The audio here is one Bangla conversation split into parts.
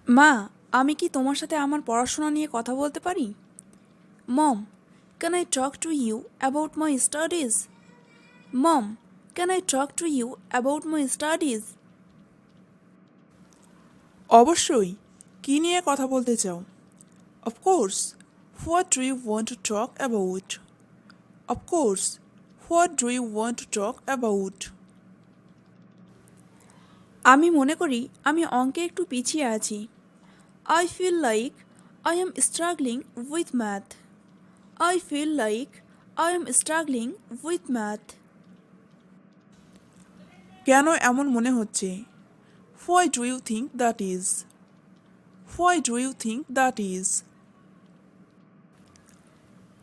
মা, আমি কি তোমার সাথে আমার পড়াশোনা নিয়ে কথা বলতে পারি? Mom, can I talk to you about my studies? Mom, can I talk to you about my studies? অবশ্যই। কী নিয়ে কথা বলতে চাও? Of course. What do you want to talk about? Of course. What do you want to talk about? আমি মনে করি আমি অঙ্কে একটু পিছিয়ে আছি। I feel like I am struggling with math. I feel like I am struggling with math. কেন এমন মনে হচ্ছে? Why do you think that is? Why do you think that is?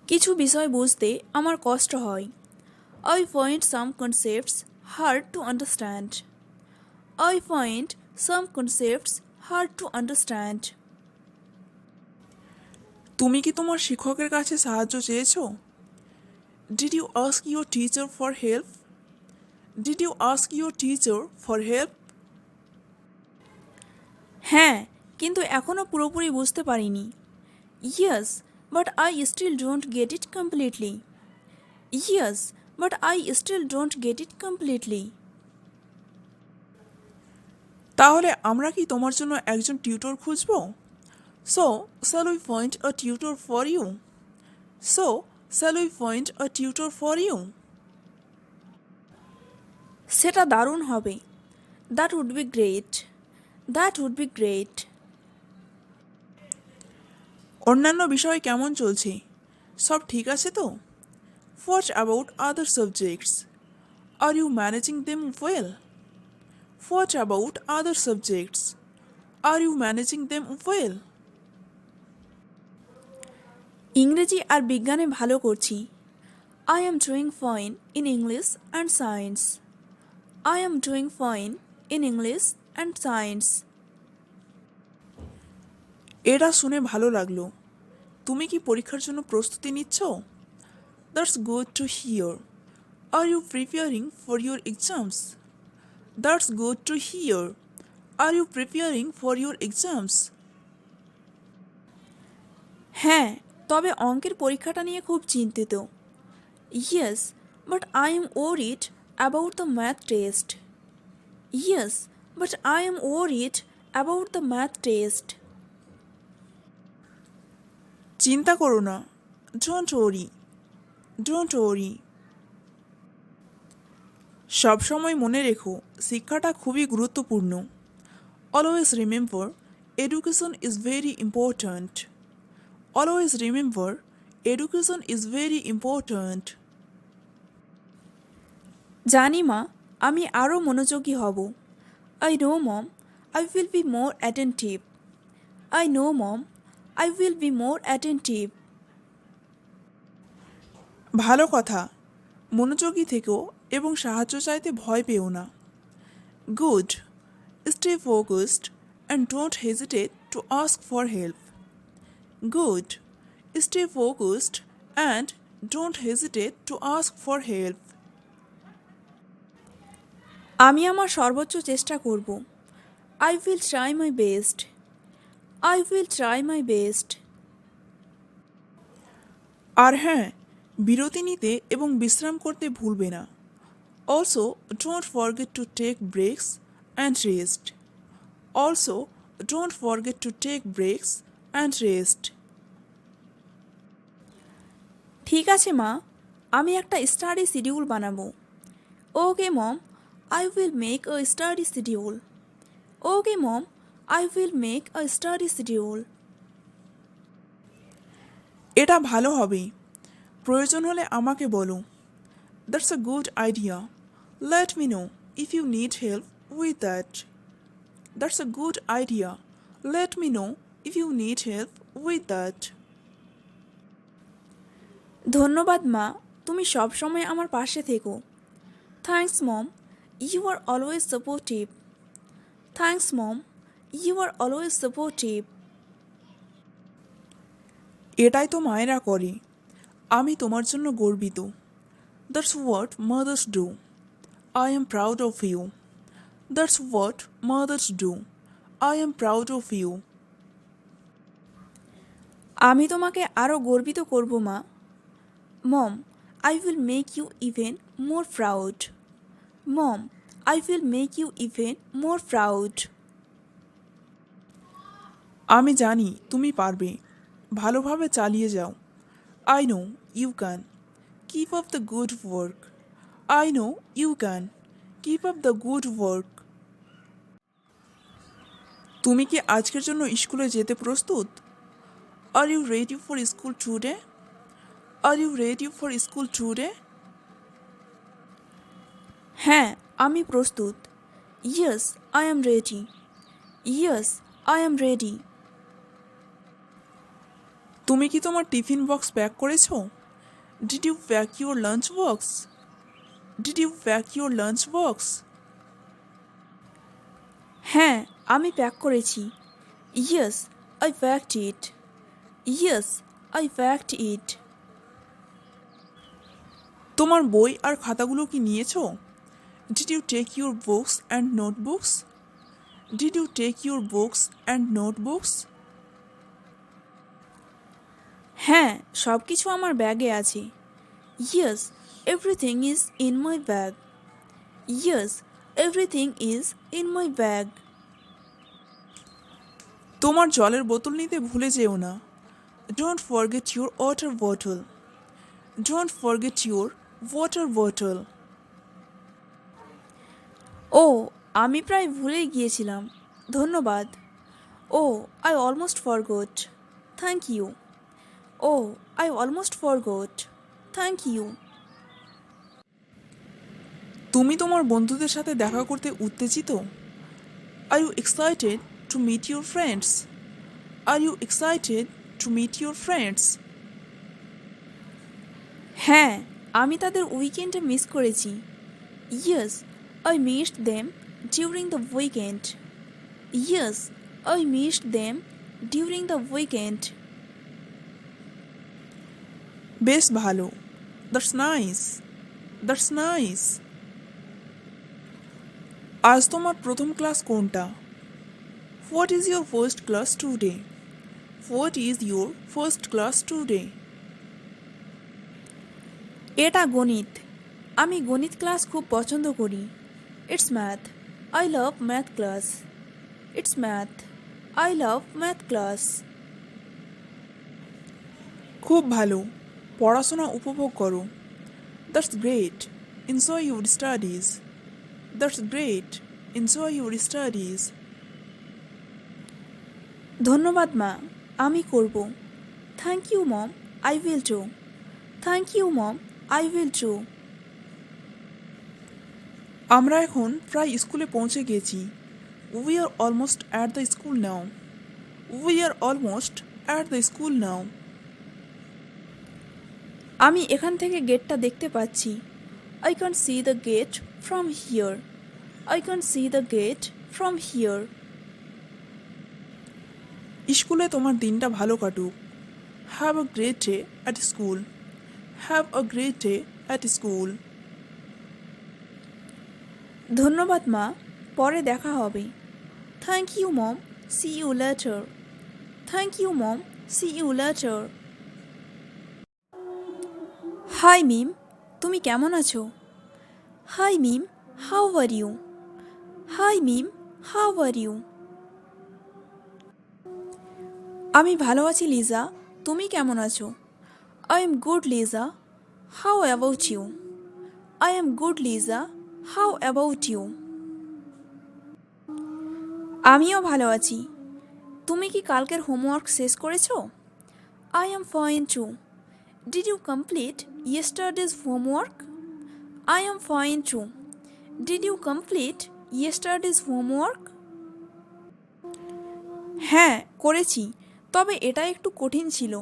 কিছু বিষয় বুঝতে আমার কষ্ট হয়। I find some concepts hard to understand. I find some concepts hard to understand. তুমি কি তোমার শিক্ষকের কাছে সাহায্য চেয়েছো? Did you ask your teacher for help? Did you ask your teacher for help? হ্যাঁ, কিন্তু এখনও পুরোপুরি বুঝতে পারিনি। Yes, but I still don't get it completely. Yes, but I still don't get it completely. তাহলে আমরা কি তোমার জন্য একজন টিউটর খুঁজবো? So shall we find a tutor for you? So shall we find a tutor for you? সেটা দারুণ হবে। That would be great. That would be great. অন্যান্য বিষয় কেমন চলছে? সব ঠিক আছে তো? What about other subjects? Are you managing them well? What about other subjects? Are you managing them well? ইংরেজি আর বিজ্ঞানে ভালো করছি। I am doing fine in English and science. I am doing fine in English and science. এটা শুনে ভালো লাগলো। তুমি কি পরীক্ষার জন্য প্রস্তুতি নিচ্ছ? That's good to hear. Are you preparing for your exams? That's good to hear. Are you preparing for your exams? হ্যাঁ, তবে অঙ্কের পরীক্ষাটা নিয়ে খুব চিন্তিত। Yes, but I am worried about the math test. Yes, but I am worried about the math test. চিন্তা করো না। Don't worry. Don't worry. সবসময় মনে রেখো, শিক্ষাটা খুবই গুরুত্বপূর্ণ। Always remember, education is very important. Always remember, education is very important. জানি মা, আমি আরও মনোযোগী হব। I know mom, I will be more attentive. I know mom, I will be more attentive. ভালো কথা। মনোযোগী থেকো এবং সাহায্য চাইতে ভয় পেও না। Good. Stay focused and don't hesitate to ask for help. Good. Stay focused and don't hesitate to ask for help. আমি আমার সর্বোচ্চ চেষ্টা করব। I will try my best. I will try my best. আর হ্যাঁ, বিরতি নিতে এবং বিশ্রাম করতে ভুলবে না। Also don't forget to take breaks and rest. Also don't forget to take breaks and rest. ঠিক আছে মা, আমি একটা স্টাডি শিডিউল বানাবো। ওকে মম, I will make a study schedule. Okay mom, I will make a study schedule. এটা ভালো হবে। প্রয়োজন হলে আমাকে বলো। That's a good idea. Let me know if you need help with that. That's a good idea. Let me know if you need help with that. ধন্যবাদ মা, তুমি সবসময় আমার পাশে থেকো। Thanks mom, you are always supportive. Thanks mom, you are always supportive. এটাই তো মায়েরা করে। আমি তোমার জন্য গর্বিত। That's what mothers do. I am proud of you. That's what mothers do. I am proud of you. আমি তোমাকে আরও গর্বিত করব মা। Mom, I will make you even more proud. Mom, I will make you even more proud. আমি জানি তুমি পারবে। ভালোভাবে চালিয়ে যাও। I know you can. Keep up the good work. I know you can. Keep up the good work. তুমি কি আজকের জন্য স্কুলে যেতে প্রস্তুত? Are you ready for school today? Are you ready for school today? হ্যাঁ, আমি প্রস্তুত। Yes, I am ready. Yes, I am ready. তুমি কি তোমার টিফিন বক্স প্যাক করেছো? Did you pack your lunch box? Did you pack your lunch box? হ্যাঁ, আমি প্যাক করেছি। Yes, I packed it. Yes, I packed it. তোমার বই আর খাতাগুলো কি নিয়েছো? Did you take your books and notebooks? Did you take your books and notebooks? হ্যাঁ, সব কিছু আমার ব্যাগে আছে। Yes, everything is in my bag. Yes, everything is in my bag. তোমার জলের বোতল নিতে ভুলে যেও না। Don't forget your water bottle. Don't forget your water bottle. ও, আমি প্রায় ভুলেই গিয়েছিলাম। ধন্যবাদ। Oh, I almost forgot. Thank you. Oh, I almost forgot. Thank you. তুমি তোমার বন্ধুদের সাথে দেখা করতে উত্তেজিত? Are you excited to meet your friends? Are you excited to meet your friends? হ্যাঁ, আমি তাদের উইকেন্ডে মিস করেছি। Yes, I missed them during the weekend. Yes, I missed them during the weekend. বেশ ভালো। That's nice. That's nice. আজ তোমার প্রথম ক্লাস কোনটা? What is your first class today? What is your first class today? এটা গণিত। আমি গণিত ক্লাস খুব পছন্দ করি। It's math. I love math class. It's math. I love math class. খুব ভালো। পড়াশোনা উপভোগ করো। That's great. Enjoy your studies. That's great. Enjoy your studies. ধন্যবাদ মা, আমি করব। Thank you mom, I will do. Thank you mom, I will do. আমরা এখন প্রায় স্কুলে পৌঁছে গেছি। We are almost at the school now. We are almost at the school now. আমি এখান থেকে গেটটা দেখতে পাচ্ছি। I can see the gate from here. I can see the gate from here. স্কুলে তোমার দিনটা ভালো কাটুক। Have a great day at school. Have a great day at school. ধন্যবাদ মা, পরে দেখা হবে। Thank you mom, see you later. Thank you mom, see you later. Hi Mim, তুমি কেমন আছো? Hi Mim, how are you? Hi Mim, how are you? আমি ভালো আছি লিজা, তুমি কেমন আছো? I am good Liza, how about you? I am good Liza, how about you? আমিও ভালো আছি। তুমি কি কালকের হোমওয়ার্ক শেষ করেছো? I am fine too. Did you complete yesterday's homework? I am fine too. Did you complete yesterday's homework? হ্যাঁ, করেছি, তবে এটা একটু কঠিন ছিল।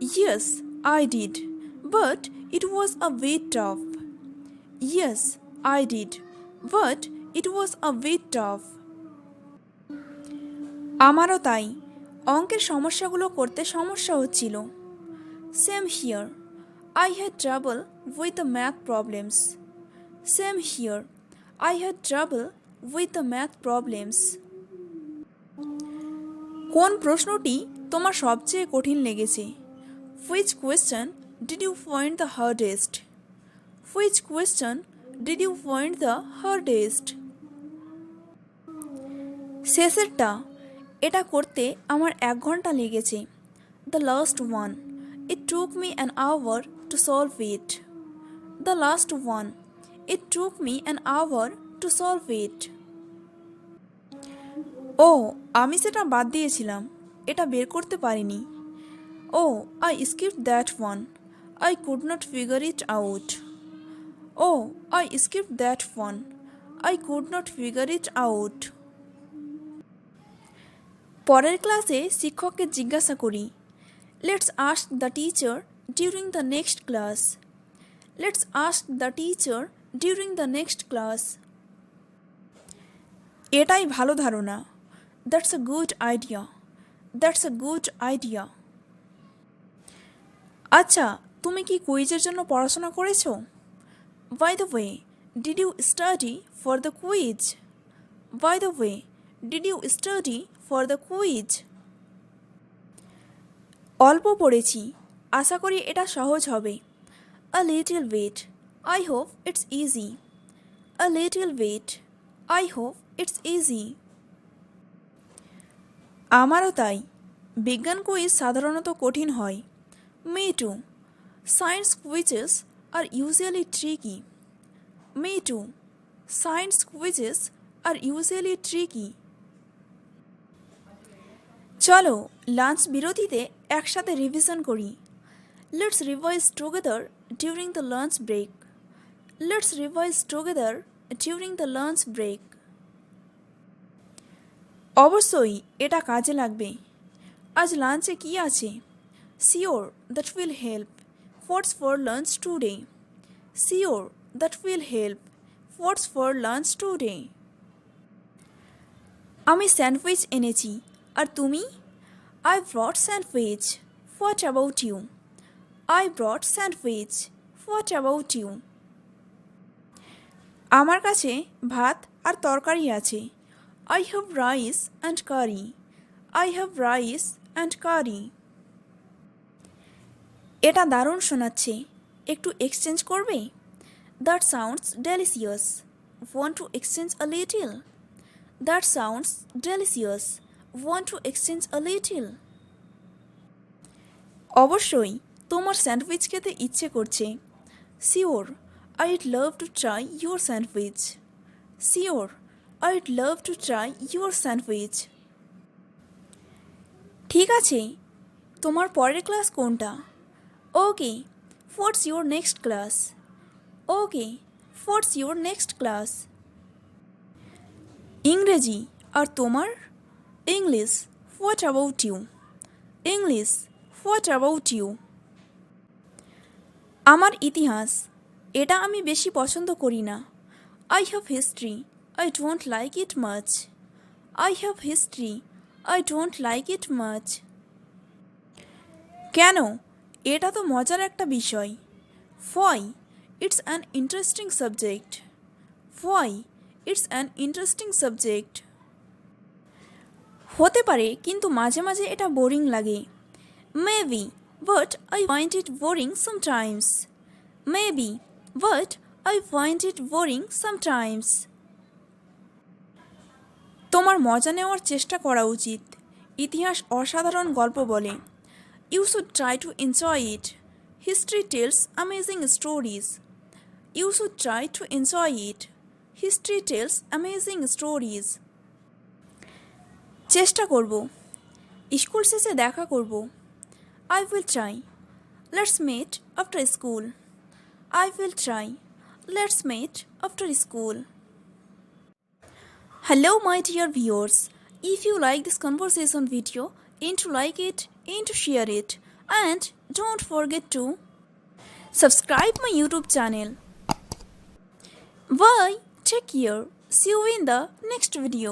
Yes, I did, but it was a bit tough. Yes, I did, but it was a bit tough. আমারও তাই, অঙ্কের সমস্যাগুলো করতে সমস্যা হচ্ছিল। Same here, I had trouble with the math problems. Same here, I had trouble with the math problems. কোন প্রশ্নটি তোমার সবচেয়ে কঠিন লেগেছে? Which question did you find the hardest? Which question did you find the hardest? শেষেরটা, এটা করতে আমার 1 ঘন্টা লেগেছে। The last one, it took me an hour to solve it. The last one, it took me an hour to solve it. ও, আমি সেটা বাদ দিয়েছিলাম, এটা বের করতে পারিনি। Oh, I skipped that one. I could not figure it out. Oh, I skipped that one. I could not figure it out. পরের ক্লাসে শিক্ষককে জিজ্ঞাসা করি। Let's ask the teacher during the next class. Let's ask the teacher during the next class. এটাই ভালো ধারণা। That's a good idea. That's a good idea. আচ্ছা, তুমি কি কুইজের জন্য পড়াশোনা করেছো? By the way, did you study for the quiz? By the way, did you study for the quiz? অল্প পড়েছি, আশা করি এটা সহজ হবে। A little bit. I hope it's easy. A little bit. I hope it's easy. আমারও তাই। বিজ্ঞান কুইজ সাধারণত কঠিন হয়। Me too. Science quizzes are usually tricky. Me too. Science quizzes are usually tricky. চলো লাঞ্চ বিরতিতে একসাথে রিভিশন করি। Let's revise together during the lunch break. Let's revise together during the lunch break. অবশ্যই এটা কাজে লাগবে। আজ লাঞ্চে কি আছে? Sure, that will help. What's for lunch today? Sure, that will help. What's for lunch today? আমি স্যান্ডউইচ এনেছি, আর তুমি? I brought sandwich. What about you? I brought sandwich. What about you? আমার কাছে ভাত আর তরকারি আছে। I have rice and curry. I have rice and curry. এটা দারুণ শোনাচ্ছে, একটু এক্সচেঞ্জ করবে? That sounds delicious. Want to exchange a little? That sounds delicious. Want to exchange a little? অবশ্যই, তোমার স্যান্ডউইচ খেতে ইচ্ছে করছে। Sure, I'd love to try your sandwich. Sure, I'd love to try your sandwich. ঠিক আছে, তোমার পরের ক্লাস কোনটা? Okay, what's your next class? Okay, what's your next class? ইংরেজি, আর তোমার? English, what about you? English, what about you? আমার ইতিহাস, এটা আমি বেশি পছন্দ করি না। I have history. I don't like it much. I have history. I don't like it much. কেন? এটা তো মজার একটা বিষয়। Why? It's an interesting subject. Why? It's an interesting subject. হতে পারে, কিন্তু মাঝে মাঝে এটা বোরিং লাগে। Maybe, but I find it boring sometimes. Maybe, but I find it boring sometimes. তোমার মজা নেওয়ার চেষ্টা করা উচিত। ইতিহাস অসাধারণ গল্প বলে। You should try to enjoy it. History tells amazing stories. You should try to enjoy it. History tells amazing stories. চেষ্টা করব। স্কুল শেষে দেখা করব। I will try. Let's meet after school. I will try. Let's meet after school. Hello my dear viewers. If you like this conversation video, aim to like it, aim to share it, and don't forget to subscribe my YouTube channel. Bye. Take care. See you in the next video.